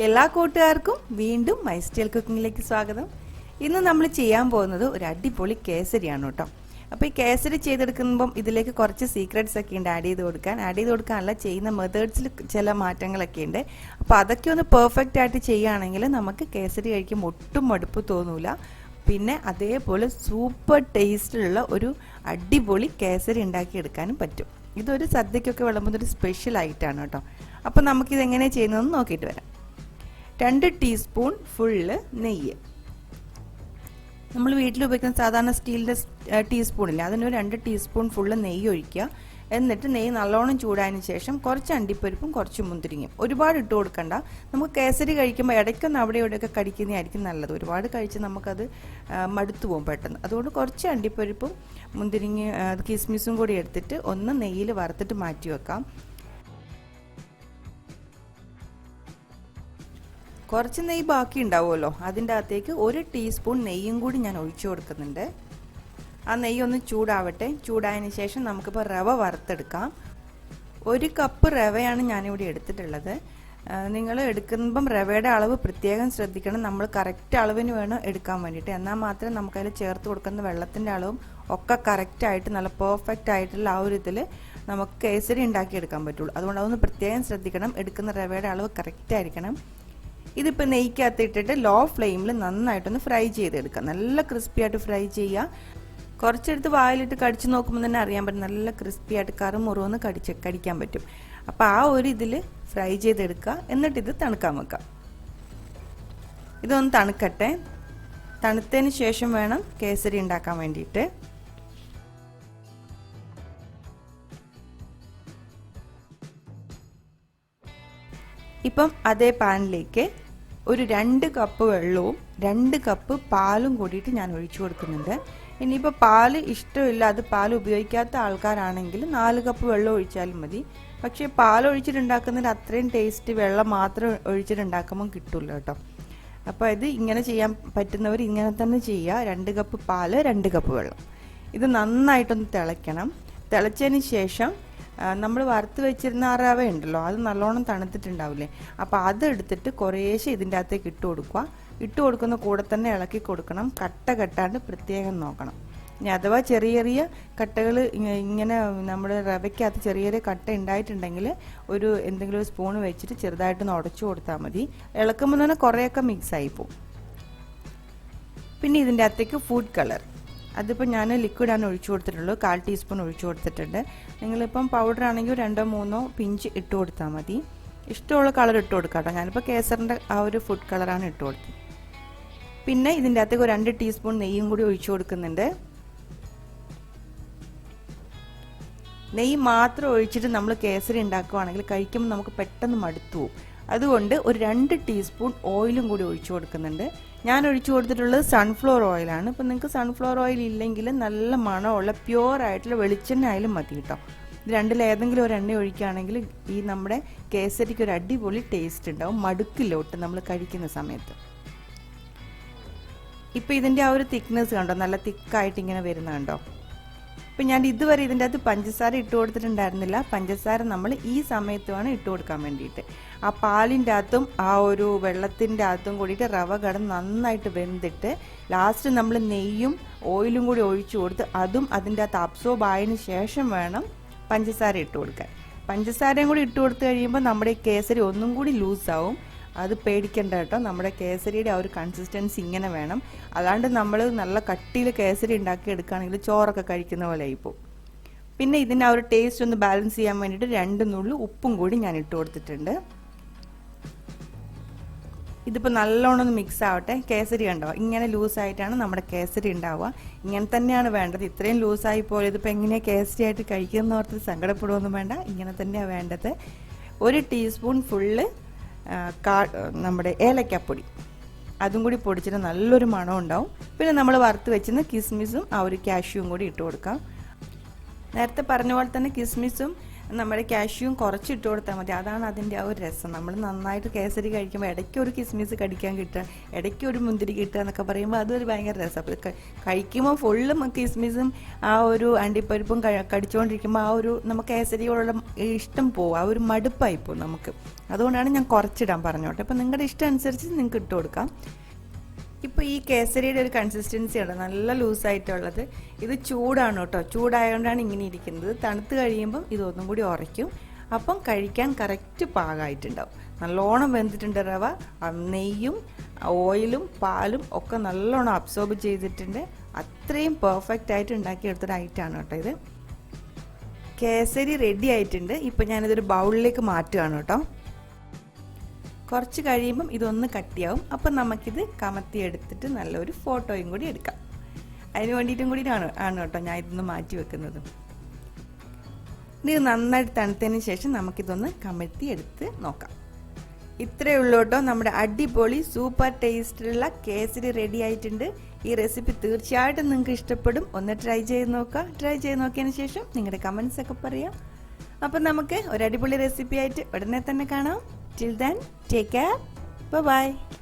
എല്ലാ കൂട്ടുകാർക്കും വീണ്ടും മൈ സ്റ്റൈൽ കുക്കിങ്ങിലേക്ക് സ്വാഗതം. ഇന്ന് നമ്മൾ ചെയ്യാൻ പോകുന്നത് ഒരു അടിപൊളി കേസരിയാണ് കേട്ടോ. അപ്പോൾ ഈ കേസരി ചെയ്തെടുക്കുമ്പം ഇതിലേക്ക് കുറച്ച് സീക്രട്സ് ഒക്കെ ഉണ്ട് ആഡ് ചെയ്ത് കൊടുക്കാനല്ല, ചെയ്യുന്ന മെത്തേഡ്സിൽ ചില മാറ്റങ്ങളൊക്കെ ഉണ്ട്. അപ്പോൾ അതൊക്കെ ഒന്ന് പെർഫെക്റ്റ് ആയിട്ട് ചെയ്യുകയാണെങ്കിൽ നമുക്ക് കേസരി കഴിക്കുമ്പോൾ ഒട്ടും മടുപ്പ് തോന്നൂല. പിന്നെ അതേപോലെ സൂപ്പർ ടേസ്റ്റിലുള്ള ഒരു അടിപൊളി കേസരി ഉണ്ടാക്കിയെടുക്കാനും പറ്റും. ഇതൊരു സദ്യക്കൊക്കെ വിളമ്പുന്ന ഒരു സ്പെഷ്യൽ ഐറ്റമാണ് കേട്ടോ. അപ്പോൾ നമുക്കിതെങ്ങനെയാണ് ചെയ്യുന്നതെന്ന് നോക്കിയിട്ട് വരാം. 2 ടീസ്പൂൺ ഫുള്ള് നെയ്യ്. നമ്മൾ വീട്ടിൽ ഉപയോഗിക്കുന്ന സാധാരണ സ്റ്റീലിൻ്റെ ടീസ്പൂണില്ല, അതിനൊരു 2 ടീസ്പൂൺ ഫുള്ള് നെയ്യ് ഒഴിക്കുക. എന്നിട്ട് നെയ്യ് നല്ലോണം ചൂടായതിന് ശേഷം കുറച്ച് അണ്ടിപ്പരിപ്പും കുറച്ച് മുന്തിരിങ്ങയും. ഒരുപാട് ഇട്ട് കൊടുക്കണ്ട. നമുക്ക് കേസരി കഴിക്കുമ്പോൾ ഇടയ്ക്കൊന്ന് അവിടെ ഇവിടെയൊക്കെ കടിക്കുന്നതായിരിക്കും നല്ലത്. ഒരുപാട് കഴിച്ച് നമുക്കത് മടുത്തു പോകും പെട്ടെന്ന്. അതുകൊണ്ട് കുറച്ച് അണ്ടിപ്പരിപ്പും മുന്തിരിങ്ങ കിസ്മിസും കൂടി എടുത്തിട്ട് ഒന്ന് നെയ്യിൽ വറുത്തിട്ട് മാറ്റി വെക്കാം. കുറച്ച് നെയ്യ് ബാക്കി ഉണ്ടാവുമല്ലോ, അതിൻ്റെ അകത്തേക്ക് 1 ടീസ്പൂൺ നെയ്യും കൂടി ഞാൻ ഒഴിച്ചു കൊടുക്കുന്നുണ്ട്. ആ നെയ്യ് ഒന്ന് ചൂടാവട്ടെ. ചൂടായതിന് ശേഷം നമുക്കിപ്പോൾ റവ വറുത്തെടുക്കാം. 1 കപ്പ് റവയാണ് ഞാനിവിടെ എടുത്തിട്ടുള്ളത്. നിങ്ങൾ എടുക്കുമ്പം റവയുടെ അളവ് പ്രത്യേകം ശ്രദ്ധിക്കണം. നമ്മൾ കറക്റ്റ് അളവിന് വേണം എടുക്കാൻ വേണ്ടിയിട്ട്. എന്നാൽ മാത്രമേ നമുക്കതിൽ ചേർത്ത് കൊടുക്കുന്ന വെള്ളത്തിൻ്റെ അളവും ഒക്കെ കറക്റ്റായിട്ട് നല്ല പെർഫെക്റ്റ് ആയിട്ടുള്ള ആ ഒരു ഇതിൽ നമുക്ക് കേസരി ഉണ്ടാക്കിയെടുക്കാൻ പറ്റുള്ളൂ. അതുകൊണ്ട് അതൊന്ന് പ്രത്യേകം ശ്രദ്ധിക്കണം. എടുക്കുന്ന റവയുടെ അളവ് കറക്റ്റ് ആയിരിക്കണം. ഇതിപ്പോൾ നെയ്ക്കകത്ത് ഇട്ടിട്ട് ലോ ഫ്ലെയിമിൽ നന്നായിട്ടൊന്ന് ഫ്രൈ ചെയ്തെടുക്കാം. നല്ല ക്രിസ്പി ആയിട്ട് ഫ്രൈ ചെയ്യുക. കുറച്ചെടുത്ത് വായിലിട്ട് കടിച്ച് നോക്കുമ്പോൾ തന്നെ അറിയാൻ പറ്റും, നല്ല ക്രിസ്പി ആയിട്ട് കറുമുറുവെന്ന് കടിക്കാൻ പറ്റും. അപ്പോൾ ആ ഒരു ഇതിൽ ഫ്രൈ ചെയ്തെടുക്കുക. എന്നിട്ടിത് തണുക്കാൻ വെക്കാം. ഇതൊന്ന് തണുക്കട്ടെ. തണുത്തതിന് ശേഷം വേണം കേസരി ഉണ്ടാക്കാൻ വേണ്ടിയിട്ട്. ഇപ്പം അതേ പാനിലേക്ക് ഒരു 2 കപ്പ് വെള്ളവും 2 കപ്പ് പാലും കൂടിയിട്ട് ഞാൻ ഒഴിച്ചു കൊടുക്കുന്നുണ്ട്. ഇനിയിപ്പോൾ പാല് ഇഷ്ടമില്ല, അത് പാൽ ഉപയോഗിക്കാത്ത ആൾക്കാരാണെങ്കിൽ 4 കപ്പ് വെള്ളം ഒഴിച്ചാലും മതി. പക്ഷേ പാൽ ഒഴിച്ചിട്ടുണ്ടാക്കുന്നതിന് അത്രയും ടേസ്റ്റ് വെള്ളം മാത്രം ഒഴിച്ചിട്ടുണ്ടാക്കുമ്പോൾ കിട്ടില്ല കേട്ടോ. അപ്പോൾ ഇത് ഇങ്ങനെ ചെയ്യാൻ പറ്റുന്നവർ ഇങ്ങനെ തന്നെ ചെയ്യുക. 2 കപ്പ് പാല് 2 കപ്പ് വെള്ളം. ഇത് നന്നായിട്ടൊന്ന് തിളയ്ക്കണം. തിളച്ചതിന് ശേഷം നമ്മൾ വറുത്ത് വെച്ചിരുന്ന ആ റവ ഉണ്ടല്ലോ, അത് നല്ലോണം തണുത്തിട്ടുണ്ടാവില്ലേ. അപ്പോൾ അതെടുത്തിട്ട് കുറേശ്ശെ ഇതിൻ്റെ അകത്തേക്ക് ഇട്ട് കൊടുക്കുക. ഇട്ട് കൊടുക്കുന്ന കൂടെ തന്നെ ഇളക്കി കൊടുക്കണം. കട്ട കെട്ടാണ്ട് പ്രത്യേകം നോക്കണം. ഇനി അഥവാ ചെറിയ ചെറിയ കട്ടകൾ ഇങ്ങനെ നമ്മുടെ റവയ്ക്കകത്ത് ചെറിയ ചെറിയ കട്ട ഉണ്ടായിട്ടുണ്ടെങ്കിൽ എന്തെങ്കിലും ഒരു സ്പൂൺ വെച്ചിട്ട് ചെറുതായിട്ടൊന്ന് ഉടച്ചു കൊടുത്താൽ മതി. ഇളക്കുമ്പോൾ തന്നെ കുറേയൊക്കെ മിക്സായി പോകും. പിന്നെ ഇതിൻ്റെ അകത്തേക്ക് ഫുഡ് കളർ, അതിപ്പോൾ ഞാൻ ലിക്വിഡാണ് ഒഴിച്ചു കൊടുത്തിട്ടുള്ളൂ. 1/4 ടീസ്പൂൺ ഒഴിച്ചു കൊടുത്തിട്ടുണ്ട്. നിങ്ങളിപ്പം പൗഡർ ആണെങ്കിൽ 2-3 പിഞ്ച് ഇട്ട് കൊടുത്താൽ മതി. ഇഷ്ടമുള്ള കളർ ഇട്ട് കൊടുക്കാം കേട്ടോ. ഞാനിപ്പോൾ കേസറിൻ്റെ ആ ഒരു ഫുഡ് കളറാണ് ഇട്ട് കൊടുത്തത്. പിന്നെ ഇതിൻ്റെ അകത്തേക്ക് 2 ടീസ്പൂൺ നെയ്യും കൂടി ഒഴിച്ചു കൊടുക്കുന്നുണ്ട്. നെയ്യ് മാത്രം ഒഴിച്ചിട്ട് നമ്മൾ കേസരി ഉണ്ടാക്കുകയാണെങ്കിൽ കഴിക്കുമ്പോൾ നമുക്ക് പെട്ടെന്ന് മടുത്തു പോകും. അതുകൊണ്ട് ഒരു 2 ടീസ്പൂൺ ഓയിലും കൂടി ഒഴിച്ചു കൊടുക്കുന്നുണ്ട്. ഞാൻ ഒഴിച്ചു കൊടുത്തിട്ടുള്ളത് സൺഫ്ലവർ ഓയിലാണ്. ഇപ്പം നിങ്ങൾക്ക് സൺഫ്ലവർ ഓയിൽ ഇല്ലെങ്കിൽ നല്ല മണമുള്ള പ്യുവർ ആയിട്ടുള്ള വെളിച്ചെണ്ണ ആയാലും മതി കേട്ടോ. ഇത് രണ്ടിലേതെങ്കിലും ഒരു എണ്ണ ഒഴിക്കുകയാണെങ്കിൽ ഈ നമ്മുടെ കേസരിക്ക് ഒരു അടിപൊളി ടേസ്റ്റ് ഉണ്ടാവും. മടുക്കില്ലോട്ട് നമ്മൾ കഴിക്കുന്ന സമയത്ത്. ഇപ്പം ഇതിൻ്റെ ആ ഒരു തിക്നെസ് കണ്ടോ, നല്ല തിക്കായിട്ട് ഇങ്ങനെ വരുന്ന കണ്ടോ. ഇപ്പം ഞാൻ ഇതുവരെ ഇതിൻ്റെ അകത്ത് പഞ്ചസാര ഇട്ട് കൊടുത്തിട്ടുണ്ടായിരുന്നില്ല. പഞ്ചസാര നമ്മൾ ഈ സമയത്ത് വേണം ഇട്ട് കൊടുക്കാൻ വേണ്ടിയിട്ട്. ആ പാലിൻ്റെ അകത്തും ആ ഒരു വെള്ളത്തിൻ്റെ അകത്തും കൂടിയിട്ട് റവ കിടന്ന് നന്നായിട്ട് വെന്തിട്ട് ലാസ്റ്റ് നമ്മൾ നെയ്യും ഓയിലും കൂടി ഒഴിച്ചു കൊടുത്ത് അതും അതിൻ്റെ അകത്ത് അബ്സോർബ് ആയതിനു ശേഷം വേണം പഞ്ചസാര ഇട്ട് കൊടുക്കാൻ. പഞ്ചസാരയും കൂടി ഇട്ട് കൊടുത്തു കഴിയുമ്പോൾ നമ്മുടെ കേസരി ഒന്നും കൂടി ലൂസാവും. അത് പേടിക്കേണ്ട കേട്ടോ. നമ്മുടെ കേസരിയുടെ ആ ഒരു കൺസിസ്റ്റൻസി ഇങ്ങനെ വേണം. അല്ലാണ്ട് നമ്മൾ നല്ല കട്ടിയിൽ കേസരി ഉണ്ടാക്കി എടുക്കുകയാണെങ്കിൽ ചോറൊക്കെ കഴിക്കുന്ന പോലെ ആയിപ്പോൾ. പിന്നെ ഇതിൻ്റെ ആ ഒരു ടേസ്റ്റ് ഒന്ന് ബാലൻസ് ചെയ്യാൻ വേണ്ടിയിട്ട് 2 നുള്ളു ഉപ്പും കൂടി ഞാൻ ഇട്ട് കൊടുത്തിട്ടുണ്ട്. ഇതിപ്പോൾ നല്ലോണം ഒന്ന് മിക്സ് ആവട്ടെ. കേസരി ഉണ്ടാവുക ഇങ്ങനെ ലൂസായിട്ടാണ് നമ്മുടെ കേസരി ഉണ്ടാവുക. ഇങ്ങനെ തന്നെയാണ് വേണ്ടത്. ഇത്രയും ലൂസായി പോയത് ഇതിപ്പോൾ എങ്ങനെയാണ് കേസരി ആയിട്ട് കഴിക്കുന്നതെന്ന് ഓർത്ത് സങ്കടപ്പെടുകയൊന്നും വേണ്ട. ഇങ്ങനെ തന്നെയാണ് വേണ്ടത്. 1 ടീസ്പൂൺ ഫുള്ള് നമ്മുടെ ഏലക്കാപ്പൊടി, അതും കൂടി പൊടിച്ചിട്ട് നല്ലൊരു മണം ഉണ്ടാവും. പിന്നെ നമ്മൾ വറുത്ത് വെച്ചിരുന്ന കിസ്മിസും ആ ഒരു കാഷ്യൂവും കൂടി ഇട്ട് കൊടുക്കാം. നേരത്തെ പറഞ്ഞ പോലെ തന്നെ കിസ്മിസും നമ്മുടെ കാഷ്യൂവും കുറച്ച് ഇട്ട് കൊടുത്താൽ മതി. അതാണ് അതിൻ്റെ ആ ഒരു രസം. നമ്മൾ നന്നായിട്ട് കേസരി കഴിക്കുമ്പോൾ ഇടയ്ക്ക് ഒരു കിസ്മിസ് കടിക്കാൻ കിട്ടുക, ഇടയ്ക്ക് ഒരു മുന്തിരി കിട്ടുക എന്നൊക്കെ പറയുമ്പോൾ അതൊരു ഭയങ്കര രസം. അപ്പോൾ കഴിക്കുമ്പോൾ ഫുള്ളും കിസ്മിസും ആ ഒരു അണ്ടിപ്പരിപ്പും കടിച്ചുകൊണ്ടിരിക്കുമ്പോൾ ആ ഒരു നമുക്ക് കേസരിയോടുള്ള ഇഷ്ടം പോകും, ആ ഒരു മടുപ്പായി പോകും നമുക്ക്. അതുകൊണ്ടാണ് ഞാൻ കുറച്ചിടാൻ പറഞ്ഞോട്ടെ. അപ്പോൾ നിങ്ങളുടെ ഇഷ്ടം അനുസരിച്ച് നിങ്ങൾക്ക് ഇട്ട് കൊടുക്കാം. ഇപ്പോൾ ഈ കേസരിയുടെ ഒരു കൺസിസ്റ്റൻസി ഉണ്ട്, നല്ല ലൂസായിട്ടുള്ളത്. ഇത് ചൂടാണ് കേട്ടോ, ചൂടായതുകൊണ്ടാണ് ഇങ്ങനെ ഇരിക്കുന്നത്. തണുത്ത് കഴിയുമ്പം ഇതൊന്നും കൂടി ഉറയ്ക്കും. അപ്പം കഴിക്കാൻ കറക്റ്റ് പാകമായിട്ടുണ്ടാവും. നല്ലോണം വെന്തിട്ടുണ്ട് റവ. നെയ്യും ഓയിലും പാലും ഒക്കെ നല്ലോണം അബ്സോർബ് ചെയ്തിട്ടുണ്ട്. അത്രയും പെർഫെക്റ്റ് ആയിട്ട് ഉണ്ടാക്കിയെടുത്തൊരു ഐറ്റമാണ് കേട്ടോ ഇത്. കേസരി റെഡി ആയിട്ടുണ്ട്. ഇപ്പം ഞാനിതൊരു ബൗളിലേക്ക് മാറ്റുകയാണ് കേട്ടോ. കുറച്ച് കഴിയുമ്പം ഇതൊന്ന് കട്ടിയാവും. അപ്പം നമുക്കിത് കമത്തി എടുത്തിട്ട് നല്ലൊരു ഫോട്ടോയും കൂടി എടുക്കാം. അതിന് വേണ്ടിയിട്ടും കൂടി ആണ് കേട്ടോ ഞാൻ ഇതൊന്ന് മാറ്റി വെക്കുന്നത്. ഇത് നന്നായിട്ട് തണുത്തതിന് ശേഷം നമുക്കിതൊന്ന് കമത്തി എടുത്ത് നോക്കാം. ഇത്രയേ ഉള്ളൂ കേട്ടോ, നമ്മുടെ അടിപൊളി സൂപ്പർ ടേസ്റ്റിലുള്ള കേസരി റെഡി ആയിട്ടുണ്ട്. ഈ റെസിപ്പി തീർച്ചയായിട്ടും നിങ്ങൾക്ക് ഇഷ്ടപ്പെടും. ഒന്ന് ട്രൈ ചെയ്ത് നോക്കുക. ട്രൈ ചെയ്ത് നോക്കിയതിന് ശേഷം നിങ്ങളുടെ കമൻസ് ഒക്കെ പറയാം. അപ്പം നമുക്ക് ഒരു അടിപൊളി റെസിപ്പി ആയിട്ട് ഉടനെ തന്നെ കാണാം. Till then, take care. Bye-bye.